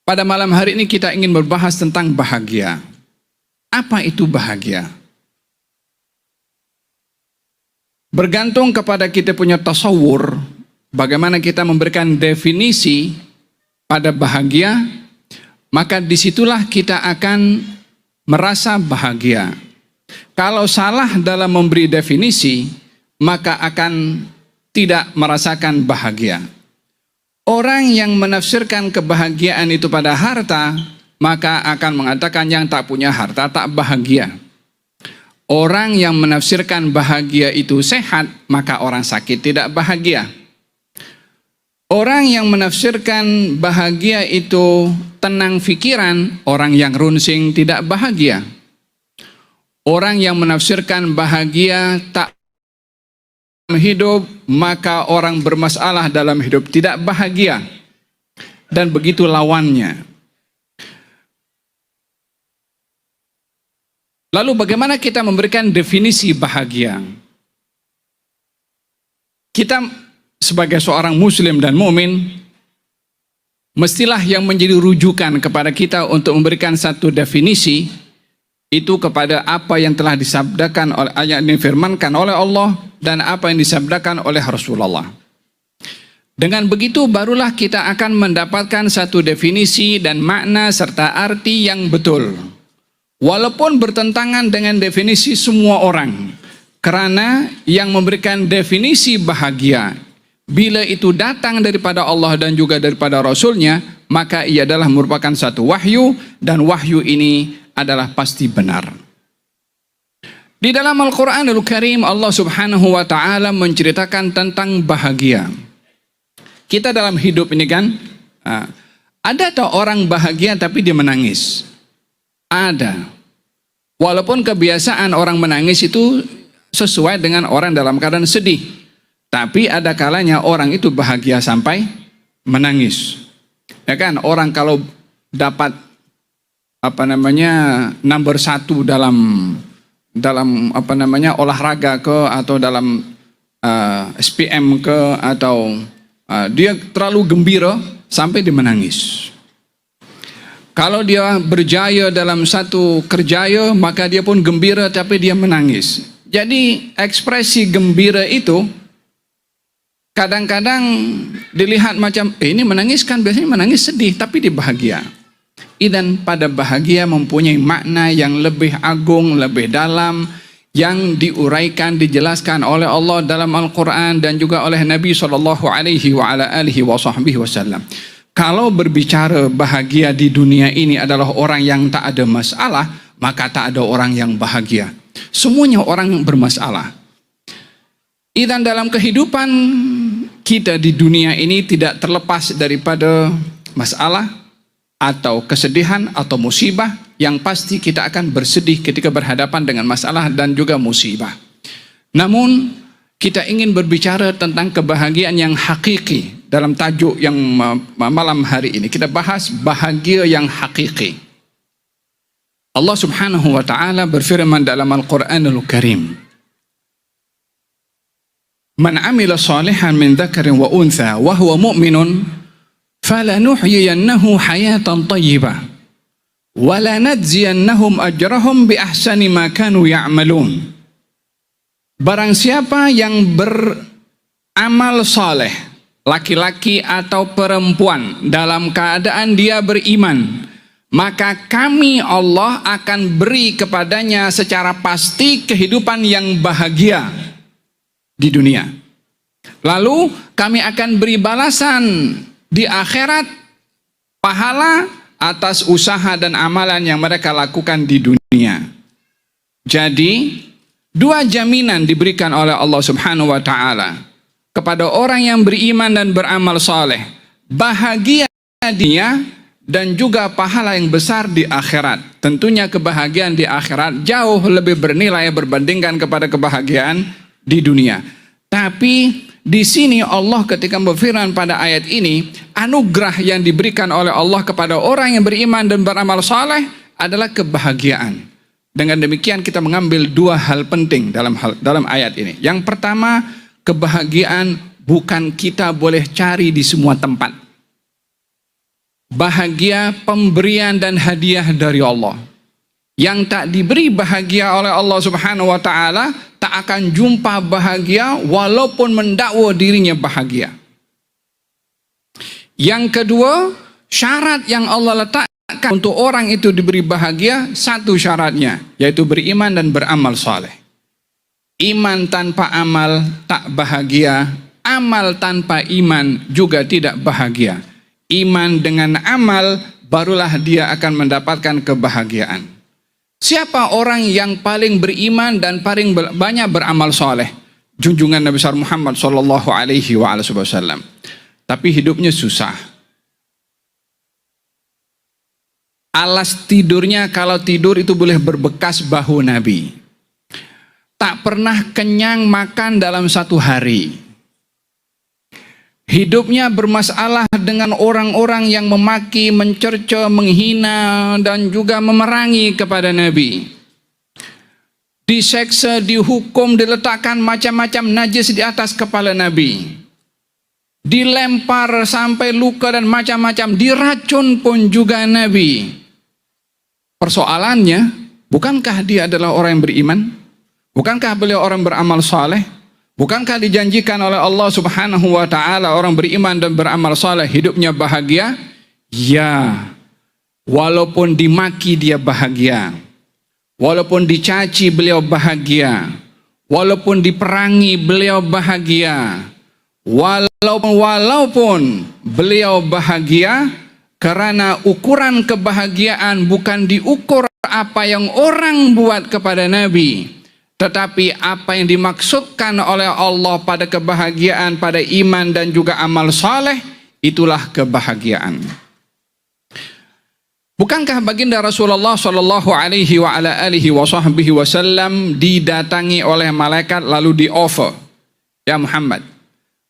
Pada malam hari ini kita ingin berbahas tentang bahagia. Apa itu bahagia? Bergantung kepada kita punya tasawur, bagaimana kita memberikan definisi pada bahagia, maka disitulah kita akan merasa bahagia. Kalau salah dalam memberi definisi, maka akan tidak merasakan bahagia. Orang yang menafsirkan kebahagiaan itu pada harta, maka akan mengatakan yang tak punya harta tak bahagia. Orang yang menafsirkan bahagia itu sehat, maka orang sakit tidak bahagia. Orang yang menafsirkan bahagia itu tenang fikiran, orang yang runsing tidak bahagia. Orang yang menafsirkan bahagia tak hidup, maka orang bermasalah dalam hidup tidak bahagia. Dan begitu lawannya. Lalu bagaimana kita memberikan definisi bahagia? Kita sebagai seorang muslim dan mukmin, mestilah yang menjadi rujukan kepada kita untuk memberikan satu definisi itu kepada apa yang telah disabdakan oleh ayat yang difirmankan oleh Allah dan apa yang disabdakan oleh Rasulullah. Dengan begitu barulah kita akan mendapatkan satu definisi dan makna serta arti yang betul. Walaupun bertentangan dengan definisi semua orang. Karena yang memberikan definisi bahagia, bila itu datang daripada Allah dan juga daripada Rasulnya, maka ia adalah merupakan satu wahyu, dan wahyu ini adalah pasti benar. Di dalam Al-Quranul Karim, Allah Subhanahu wa Ta'ala menceritakan tentang bahagia. Kita dalam hidup ini kan, ada tak orang bahagia tapi dia menangis? Ada. Walaupun kebiasaan orang menangis itu sesuai dengan orang dalam keadaan sedih, tapi ada kalanya orang itu bahagia sampai menangis. Ya kan, orang kalau dapat nomor 1 dalam olahraga ke, atau dalam SPM ke, atau dia terlalu gembira sampai dia menangis. Kalau dia berjaya dalam satu kerjaya, maka dia pun gembira tapi dia menangis. Jadi ekspresi gembira itu kadang-kadang dilihat macam ini menangis, kan biasanya menangis sedih, tapi dia bahagia. Dan pada bahagia mempunyai makna yang lebih agung, lebih dalam, yang diuraikan, dijelaskan oleh Allah dalam Al-Quran dan juga oleh Nabi SAW. Kalau berbicara bahagia di dunia ini adalah orang yang tak ada masalah, maka tak ada orang yang bahagia. Semuanya orang bermasalah. Dan dalam kehidupan kita di dunia ini tidak terlepas daripada masalah atau kesedihan atau musibah. Yang pasti kita akan bersedih ketika berhadapan dengan masalah dan juga musibah. Namun kita ingin berbicara tentang kebahagiaan yang hakiki. Dalam tajuk yang malam hari ini kita bahas bahagia yang hakiki. Allah Subhanahu wa Ta'ala berfirman dalam Al-Quranul Karim, "Man amila salihan min dzakarin wa untha wa huwa mu'minun falanuhyiyannahu hayatan thayyibah wa lanajziyannahum ajrahum bi ahsani ma kanu ya'malun." Barang siapa yang beramal saleh, laki-laki atau perempuan, dalam keadaan dia beriman, maka kami Allah akan beri kepadanya secara pasti kehidupan yang bahagia di dunia. Lalu kami akan beri balasan di akhirat, pahala atas usaha dan amalan yang mereka lakukan di dunia. Jadi dua jaminan diberikan oleh Allah Subhanahu wa Ta'ala kepada orang yang beriman dan beramal saleh, bahagia dia dan juga pahala yang besar di akhirat. Tentunya kebahagiaan di akhirat jauh lebih bernilai berbandingkan kepada kebahagiaan di dunia. Tapi di sini Allah ketika berfirman pada ayat ini, anugerah yang diberikan oleh Allah kepada orang yang beriman dan beramal saleh adalah kebahagiaan. Dengan demikian kita mengambil dua hal penting dalam ayat ini. Yang pertama, kebahagiaan bukan kita boleh cari di semua tempat. bahagia pemberian dan hadiah dari Allah. Yang tak diberi bahagia oleh Allah Subhanahu wa taala tak akan jumpa bahagia walaupun mendakwa dirinya bahagia. Yang kedua, syarat yang Allah letakkan untuk orang itu diberi bahagia, satu syaratnya yaitu beriman dan beramal saleh. Iman tanpa amal tak bahagia, amal tanpa iman juga tidak bahagia. Iman dengan amal barulah dia akan mendapatkan kebahagiaan. Siapa orang yang paling beriman dan paling banyak beramal soleh? Junjungan Nabi besar Muhammad sallallahu alaihi wasallam. Tapi hidupnya susah. Alas tidurnya kalau tidur itu boleh berbekas bahu Nabi. Tak pernah kenyang makan dalam satu hari. Hidupnya bermasalah dengan orang-orang yang memaki, mencerca, menghina, dan juga memerangi kepada Nabi. Diseksa, dihukum, diletakkan macam-macam najis di atas kepala Nabi. Dilempar sampai luka dan macam-macam, diracun pun juga Nabi. Persoalannya, bukankah dia adalah orang yang beriman? Bukankah beliau orang beramal saleh? Bukankah dijanjikan oleh Allah Subhanahu wa taala orang beriman dan beramal saleh hidupnya bahagia? Ya. Walaupun dimaki dia bahagia. Walaupun dicaci beliau bahagia. Walaupun diperangi beliau bahagia. Walaupun beliau bahagia, karena ukuran kebahagiaan bukan diukur apa yang orang buat kepada Nabi, tetapi apa yang dimaksudkan oleh Allah pada kebahagiaan, pada iman dan juga amal saleh, itulah kebahagiaan. Bukankah baginda Rasulullah sallallahu alaihi wasallam didatangi oleh malaikat lalu di-offer, ya Muhammad,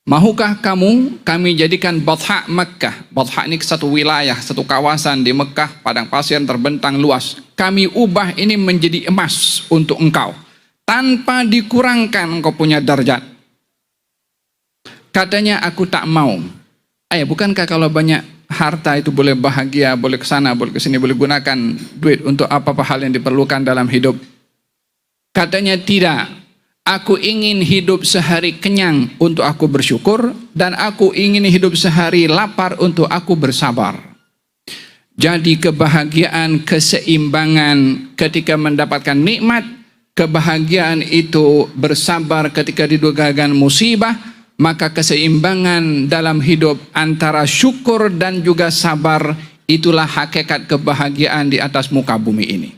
mahukah kami jadikan Batha Mekah? Batha ini satu wilayah, satu kawasan di Mekah, padang pasir terbentang luas. Kami ubah ini menjadi emas untuk engkau, tanpa dikurangkan engkau punya darjat. Katanya, aku tak mau. Bukankah kalau banyak harta itu boleh bahagia, boleh kesana, boleh kesini, boleh gunakan duit untuk apa-apa hal yang diperlukan dalam hidup? Katanya, tidak. Aku ingin hidup sehari kenyang untuk aku bersyukur, dan aku ingin hidup sehari lapar untuk aku bersabar. Jadi kebahagiaan, keseimbangan ketika mendapatkan nikmat, kebahagiaan itu bersabar ketika didugakan musibah, maka keseimbangan dalam hidup antara syukur dan juga sabar, itulah hakikat kebahagiaan di atas muka bumi ini.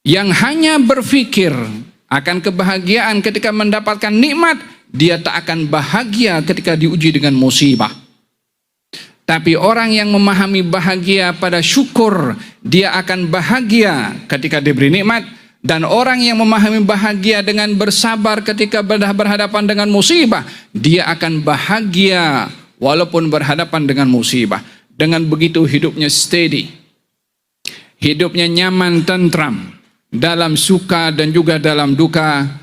Yang hanya berpikir akan kebahagiaan ketika mendapatkan nikmat, dia tak akan bahagia ketika diuji dengan musibah. Tapi orang yang memahami bahagia pada syukur, dia akan bahagia ketika diberi nikmat. Dan orang yang memahami bahagia dengan bersabar ketika berhadapan dengan musibah, dia akan bahagia walaupun berhadapan dengan musibah. Dengan begitu hidupnya steady, hidupnya nyaman, tentram, dalam suka dan juga dalam duka.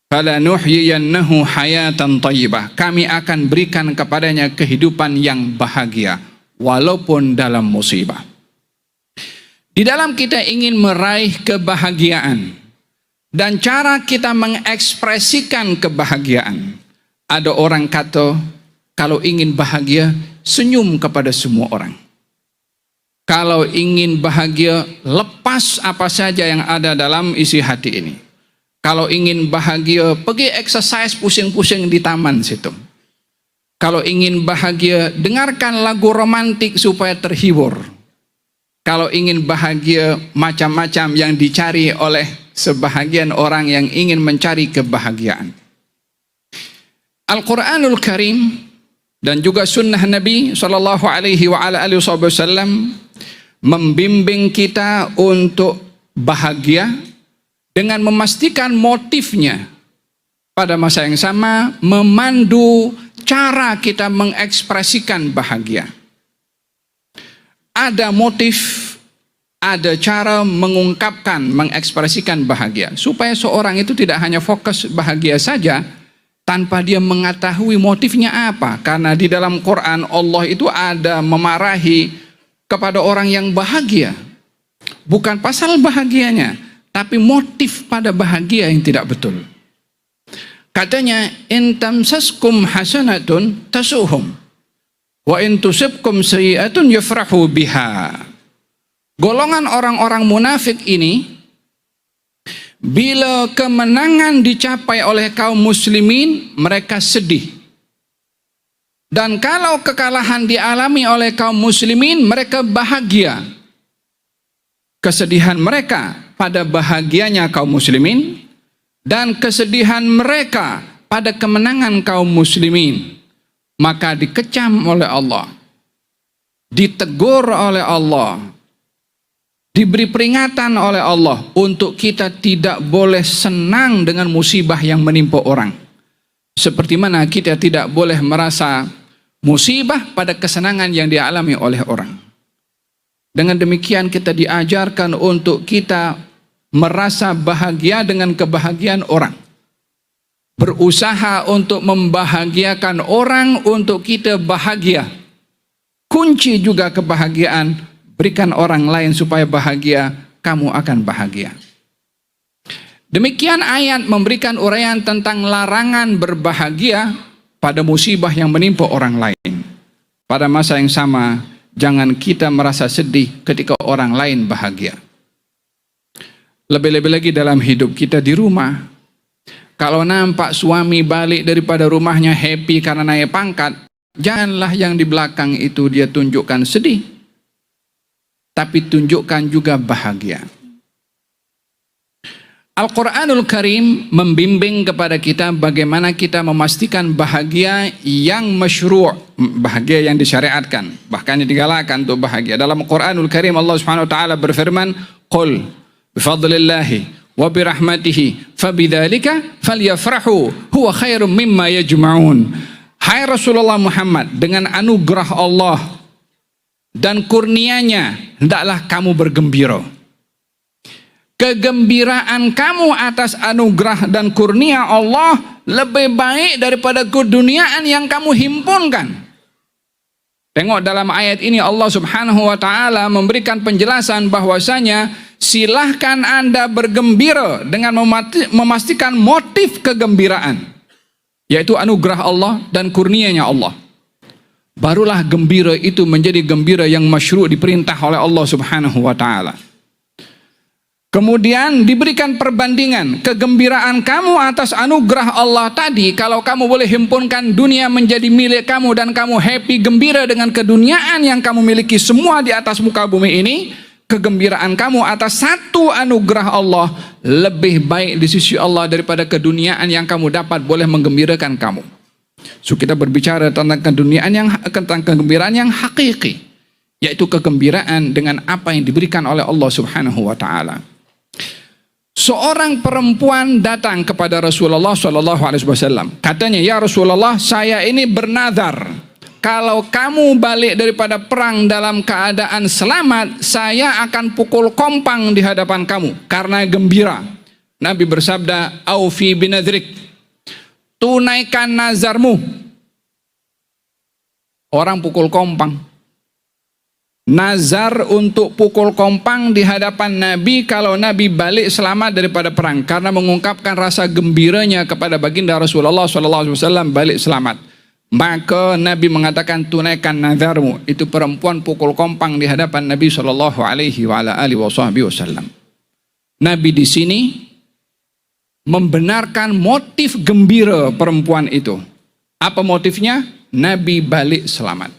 Falanuhyiyannahu hayatan thayyibah. Kami akan berikan kepadanya kehidupan yang bahagia walaupun dalam musibah. Di dalam kita ingin meraih kebahagiaan dan cara kita mengekspresikan kebahagiaan, ada orang kata, kalau ingin bahagia, senyum kepada semua orang. Kalau ingin bahagia, lepas apa saja yang ada dalam isi hati ini. Kalau ingin bahagia, pergi exercise pusing-pusing di taman situ. Kalau ingin bahagia, dengarkan lagu romantik supaya terhibur. Kalau ingin bahagia, macam-macam yang dicari oleh sebahagian orang yang ingin mencari kebahagiaan. Al-Quranul Karim dan juga sunnah Nabi sallallahu alaihi wasallam membimbing kita untuk bahagia dengan memastikan motifnya. Pada masa yang sama, memandu cara kita mengekspresikan bahagia. Ada motif, ada cara mengungkapkan, mengekspresikan bahagia. Supaya seorang itu tidak hanya fokus bahagia saja, tanpa dia mengetahui motifnya apa. Karena di dalam Quran Allah itu ada memarahi kepada orang yang bahagia. Bukan pasal bahagianya, tapi motif pada bahagia yang tidak betul. Katanya, in tamsaskum hasanatun tasuhum, wa in tusibkum sayyi'atun yafrahu biha. Golongan orang-orang munafik ini, bila kemenangan dicapai oleh kaum muslimin, mereka sedih. Dan kalau kekalahan dialami oleh kaum muslimin, mereka bahagia. Kesedihan mereka pada bahagianya kaum muslimin, dan kesedihan mereka pada kemenangan kaum muslimin, maka dikecam oleh Allah, ditegur oleh Allah, diberi peringatan oleh Allah untuk kita tidak boleh senang dengan musibah yang menimpa orang. Seperti mana kita tidak boleh merasa musibah pada kesenangan yang dialami oleh orang. Dengan demikian kita diajarkan untuk kita merasa bahagia dengan kebahagiaan orang. Berusaha untuk membahagiakan orang untuk kita bahagia. Kunci juga kebahagiaan, berikan orang lain supaya bahagia, kamu akan bahagia. Demikian ayat memberikan uraian tentang larangan berbahagia pada musibah yang menimpa orang lain. Pada masa yang sama, jangan kita merasa sedih ketika orang lain bahagia. Lebih-lebih lagi dalam hidup kita di rumah. Kalau nampak suami balik daripada rumahnya happy karena naik pangkat, janganlah yang di belakang itu dia tunjukkan sedih, tapi tunjukkan juga bahagia. Al-Quranul Karim membimbing kepada kita bagaimana kita memastikan bahagia yang masyru', bahagia yang disyariatkan, bahkan digalakkan untuk bahagia. Dalam Al-Quranul Karim Allah Subhanahu wa taala berfirman, "Qul bifadlillahi wa birahmatihi fabidzalika falyafrahu huwa khairum mimma yajma'un." Hai Rasulullah Muhammad, dengan anugerah Allah dan kurnianya hendaklah kamu bergembira. Kegembiraan kamu atas anugerah dan kurnia Allah lebih baik daripada keduniaan yang kamu himpunkan. Tengok dalam ayat ini Allah Subhanahu wa taala memberikan penjelasan bahwasanya silahkan Anda bergembira dengan memastikan motif kegembiraan, yaitu anugerah Allah dan kurnianya Allah. Barulah gembira itu menjadi gembira yang masyru' diperintah oleh Allah Subhanahu wa taala. Kemudian diberikan perbandingan kegembiraan kamu atas anugerah Allah tadi. Kalau kamu boleh himpunkan dunia menjadi milik kamu dan kamu happy gembira dengan keduniaan yang kamu miliki semua di atas muka bumi ini, kegembiraan kamu atas satu anugerah Allah lebih baik di sisi Allah daripada keduniaan yang kamu dapat boleh menggembirakan kamu. So kita berbicara tentang kegembiraan yang hakiki, yaitu kegembiraan dengan apa yang diberikan oleh Allah Subhanahu wa taala. Seorang perempuan datang kepada Rasulullah SAW. Katanya, "Ya Rasulullah, saya ini bernazar, kalau kamu balik daripada perang dalam keadaan selamat, saya akan pukul kompang di hadapan kamu karena gembira." Nabi bersabda, "Aufi binadrik." Tunaikan nazarmu. Orang pukul kompang. Nazar untuk pukul kompang di hadapan Nabi kalau Nabi balik selamat daripada perang, karena mengungkapkan rasa gembiranya kepada baginda Rasulullah SAW balik selamat. Maka Nabi mengatakan, tunaikan nazarmu. Itu perempuan pukul kompang di hadapan Nabi SAW. Nabi di sini membenarkan motif gembira perempuan itu. Apa motifnya? Nabi balik selamat.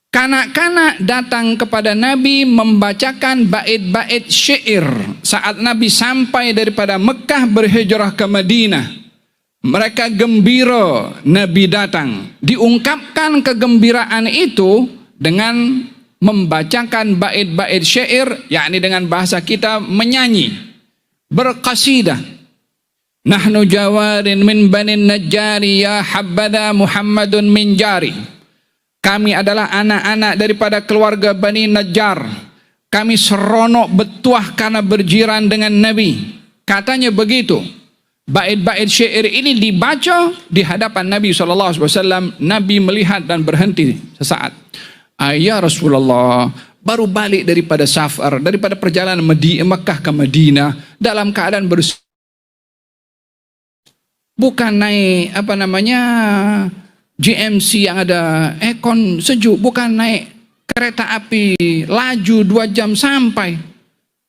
Kanak-kanak datang kepada Nabi membacakan bait-bait syair saat Nabi sampai daripada Mekah berhijrah ke Madinah. Mereka gembira Nabi datang. Diungkapkan kegembiraan itu dengan membacakan bait-bait syair, yakni dengan bahasa kita menyanyi, berqasidah. Nahnu jawarin min banin najjari ya habbada Muhammadun min jari. Kami adalah anak-anak daripada keluarga Bani Najjar. Kami seronok betuah karena berjiran dengan Nabi. Katanya begitu. Bait-bait syair ini dibaca di hadapan Nabi SAW. Nabi melihat dan berhenti sesaat. Ya Rasulullah, baru balik daripada safar, daripada perjalanan Mekah ke Madinah dalam keadaan bukan naik GMC yang ada aircon sejuk, bukan naik kereta api laju 2 jam sampai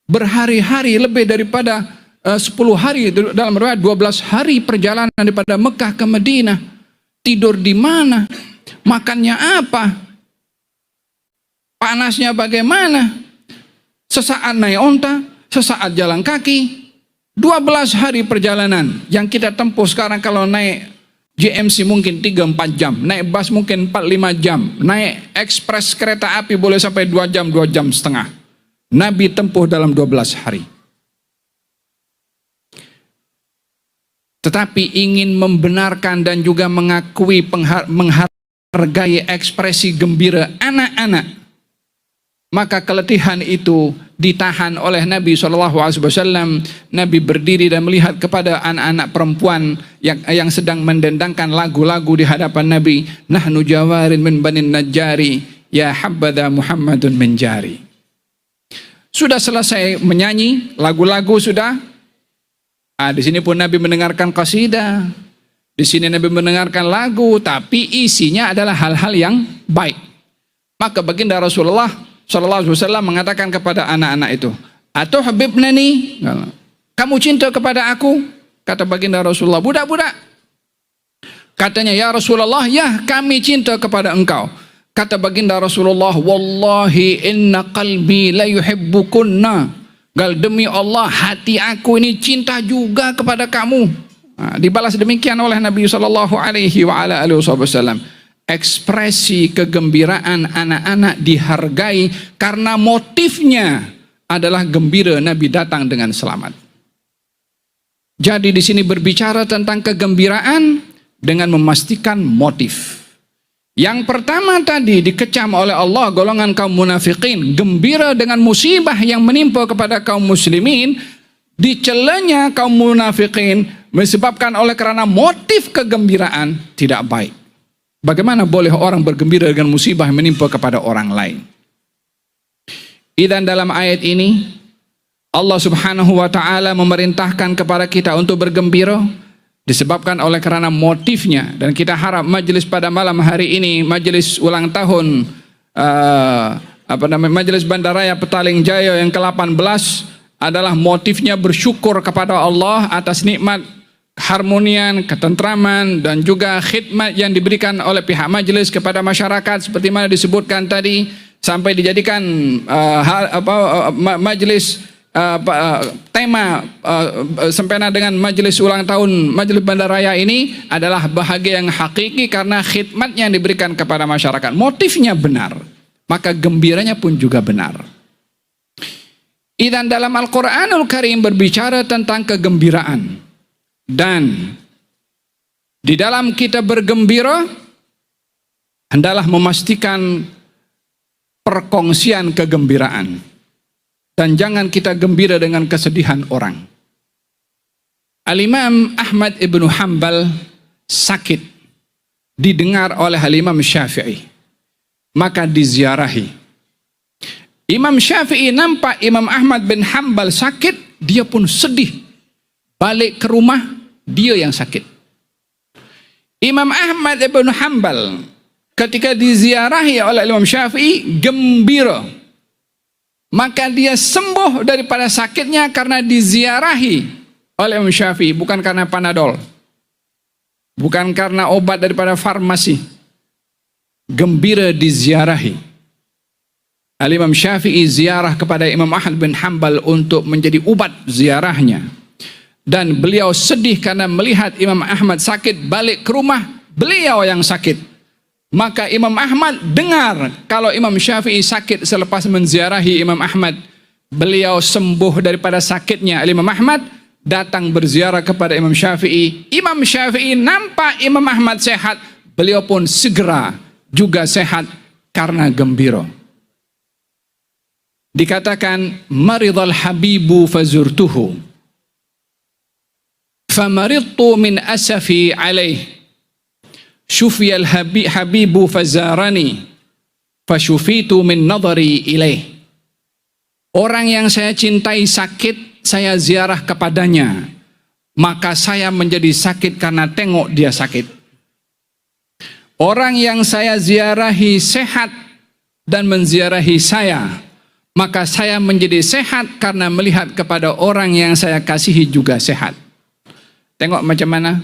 berhari-hari, lebih daripada 10 hari, dalam riwayat 12 hari perjalanan daripada Mekah ke Madinah. Tidur di mana? Makannya apa? Panasnya bagaimana? Sesaat naik onta, sesaat jalan kaki. 12 hari perjalanan yang kita tempuh sekarang. Kalau naik GMC mungkin 3-4 jam, naik bus mungkin 4-5 jam, naik ekspres kereta api boleh sampai 2 jam, 2 jam setengah. Nabi tempuh dalam 12 hari. Tetapi ingin membenarkan dan juga mengakui, menghargai ekspresi gembira anak-anak, maka keletihan itu ditahan oleh Nabi SAW. Nabi berdiri dan melihat kepada anak-anak perempuan yang sedang mendendangkan lagu-lagu di hadapan Nabi. Nahnu jawarin min banin najjari, ya habbada Muhammadun min jari. Sudah selesai menyanyi lagu-lagu sudah. Di sini pun Nabi mendengarkan qasidah. Di sini Nabi mendengarkan lagu, tapi isinya adalah hal-hal yang baik. Maka baginda Rasulullah Sallallahu Alaihi Wasallam mengatakan kepada anak-anak itu, "Atau habibnani, kamu cinta kepada aku?" Kata baginda Rasulullah, "Budak-budak." Katanya, "Ya Rasulullah, ya kami cinta kepada engkau." Kata baginda Rasulullah, "Wallahi inna qalbi la yuhibbukunna." Gal, demi Allah hati aku ini cinta juga kepada kamu. Dibalas demikian oleh Nabi Sallallahu Alaihi Wasallam. Ekspresi kegembiraan anak-anak dihargai karena motifnya adalah gembira Nabi datang dengan selamat. Jadi di sini berbicara tentang kegembiraan dengan memastikan motif. Yang pertama tadi dikecam oleh Allah golongan kaum munafikin, gembira dengan musibah yang menimpa kepada kaum muslimin. Dicelanya kaum munafikin disebabkan oleh karena motif kegembiraan tidak baik. Bagaimana boleh orang bergembira dengan musibah yang menimpa kepada orang lain? Dan dalam ayat ini Allah Subhanahu wa taala memerintahkan kepada kita untuk bergembira disebabkan oleh karena motifnya. Dan kita harap majelis pada malam hari ini, majelis ulang tahun majelis Bandaraya Petaling Jaya yang ke-18 adalah motifnya bersyukur kepada Allah atas nikmat keharmonian, ketentraman dan juga khidmat yang diberikan oleh pihak majelis kepada masyarakat seperti mana disebutkan tadi, sampai dijadikan majelis tema sempena dengan majelis ulang tahun majelis Bandaraya ini adalah bahagia yang hakiki karena khidmat yang diberikan kepada masyarakat. Motifnya benar, maka gembiranya pun juga benar. Dan dalam Al-Quranul Karim berbicara tentang kegembiraan. Dan di dalam kita bergembira hendaklah memastikan perkongsian kegembiraan, dan jangan kita gembira dengan kesedihan orang. Al-Imam Ahmad ibn Hanbal sakit, didengar oleh Al-Imam Syafi'i, maka diziarahi. Imam Syafi'i nampak Imam Ahmad bin Hanbal sakit, dia pun sedih. Balik ke rumah, dia yang sakit. Imam Ahmad ibn Hanbal ketika diziarahi oleh Imam Syafi'i gembira, maka dia sembuh daripada sakitnya karena diziarahi oleh Imam Syafi'i, bukan karena Panadol, bukan karena obat daripada farmasi. Gembira diziarahi. Al-Imam Syafi'i ziarah kepada Imam Ahmad bin Hanbal untuk menjadi ubat ziarahnya. Dan beliau sedih karena melihat Imam Ahmad sakit, balik ke rumah beliau yang sakit. Maka Imam Ahmad dengar kalau Imam Syafi'i sakit selepas menziarahi Imam Ahmad. Beliau sembuh daripada sakitnya. Imam Ahmad datang berziarah kepada Imam Syafi'i. Imam Syafi'i nampak Imam Ahmad sehat, beliau pun segera juga sehat karena gembira. Dikatakan maridhal habibu fazurtuhu famaridtu min asafi alaih syufiyal habibu fazarani fashufitu min nadhari ilaih. Orang yang saya cintai sakit, saya ziarah kepadanya, maka saya menjadi sakit karena tengok dia sakit. Orang yang saya ziarahi sehat dan menziarahi saya, maka saya menjadi sehat karena melihat kepada orang yang saya kasihi juga sehat. Tengok macam mana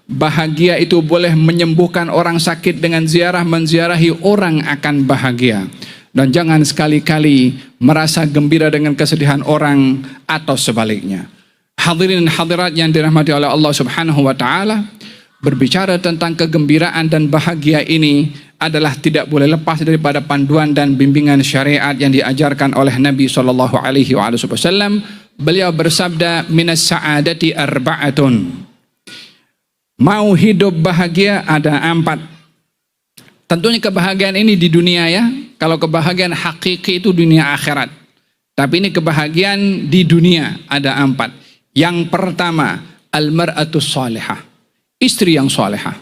bahagia itu boleh menyembuhkan orang sakit dengan menziarahi orang akan bahagia. Dan jangan sekali-kali merasa gembira dengan kesedihan orang atau sebaliknya. Hadirin hadirat yang dirahmati oleh Allah Subhanahu wa taala, berbicara tentang kegembiraan dan bahagia ini adalah tidak boleh lepas daripada panduan dan bimbingan syariat yang diajarkan oleh Nabi sallallahu alaihi wasallam. Beliau bersabda, minas sa'adati arba'atun. Mau hidup bahagia ada 4. Tentunya kebahagiaan ini di dunia ya. Kalau kebahagiaan hakiki itu dunia akhirat. Tapi ini kebahagiaan di dunia ada 4. Yang pertama, al-mar'atus salihah. Istri yang salihah.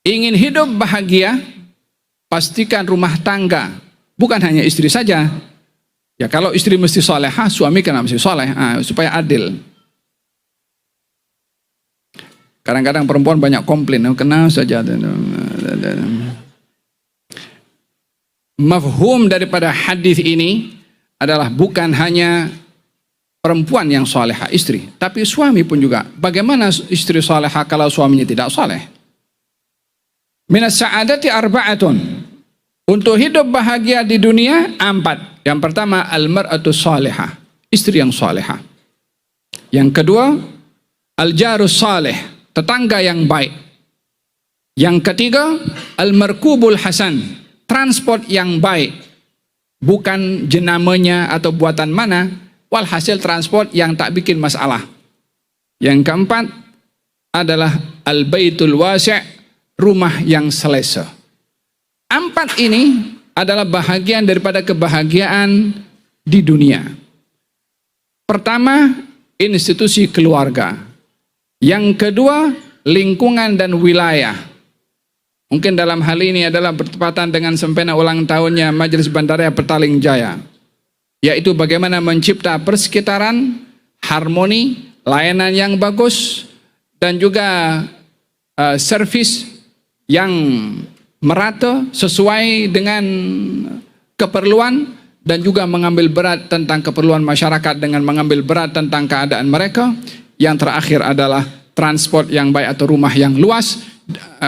Ingin hidup bahagia, pastikan rumah tangga. Bukan hanya istri saja. Ya kalau istri mesti salihah, suami kan mesti saleh, supaya adil. Kadang-kadang perempuan banyak komplain, kenal saja. Mafhum daripada hadis ini adalah bukan hanya perempuan yang salehah, istri, tapi suami pun juga. Bagaimana istri salehah kalau suaminya tidak saleh? Minas sa'adati arba'atun. Untuk hidup bahagia di dunia 4. Yang pertama, al-mar'atus salihah, istri yang salehah. Yang kedua, al-jarus saleh, tetangga yang baik. Yang ketiga, al-markubul hasan, transport yang baik. Bukan jenamanya atau buatan mana, walhasil transport yang tak bikin masalah. Yang keempat adalah al-baitul wasi', rumah yang selesa. 4 ini adalah bahagian daripada kebahagiaan di dunia. Pertama, institusi keluarga. Yang kedua, lingkungan dan wilayah. Mungkin dalam hal ini adalah bertepatan dengan sempena ulang tahunnya Majelis Bandaraya Petaling Jaya, yaitu bagaimana mencipta persekitaran, harmoni, layanan yang bagus, dan juga servis yang merata sesuai dengan keperluan, dan juga mengambil berat tentang keperluan masyarakat dengan mengambil berat tentang keadaan mereka. Yang terakhir adalah transport yang baik atau rumah yang luas,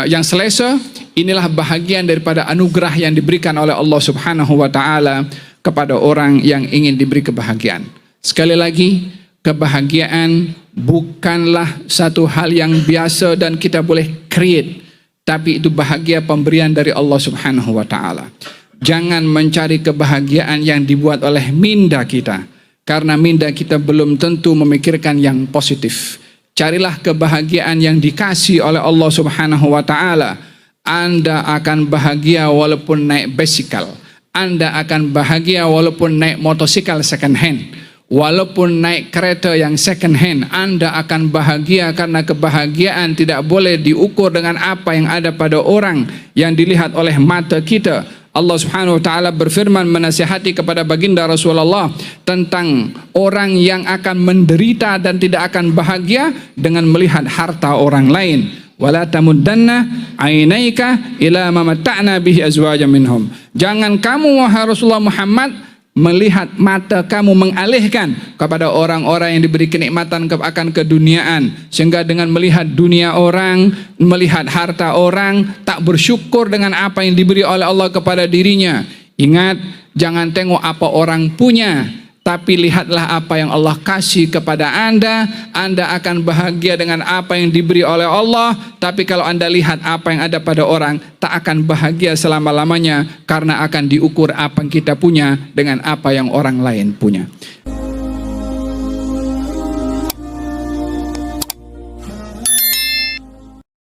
yang selesa. Inilah bahagian daripada anugerah yang diberikan oleh Allah Subhanahu wa taala kepada orang yang ingin diberi kebahagiaan. Sekali lagi, kebahagiaan bukanlah satu hal yang biasa dan kita boleh create, tapi itu bahagia pemberian dari Allah Subhanahu wa taala. Jangan mencari kebahagiaan yang dibuat oleh minda kita, karena minda kita belum tentu memikirkan yang positif. Carilah kebahagiaan yang dikasih oleh Allah Subhanahu wa taala. Anda akan bahagia walaupun naik bicycle. Anda akan bahagia walaupun naik motosikal second hand. Walaupun naik kereta yang second hand, Anda akan bahagia, karena kebahagiaan tidak boleh diukur dengan apa yang ada pada orang yang dilihat oleh mata kita. Allah Subhanahu wa taala berfirman menasihati kepada baginda Rasulullah tentang orang yang akan menderita dan tidak akan bahagia dengan melihat harta orang lain. Wala tamuddanna ainaika ila ma matta'na bihi azwajan minhum. Jangan kamu wahai Rasulullah Muhammad melihat mata kamu mengalihkan kepada orang-orang yang diberi kenikmatan akan keduniaan, sehingga dengan melihat dunia orang, melihat harta orang, tak bersyukur dengan apa yang diberi oleh Allah kepada dirinya. Ingat, jangan tengok apa orang punya, tapi lihatlah apa yang Allah kasih kepada Anda. Anda akan bahagia dengan apa yang diberi oleh Allah. Tapi kalau Anda lihat apa yang ada pada orang, tak akan bahagia selama-lamanya, karena akan diukur apa yang kita punya dengan apa yang orang lain punya.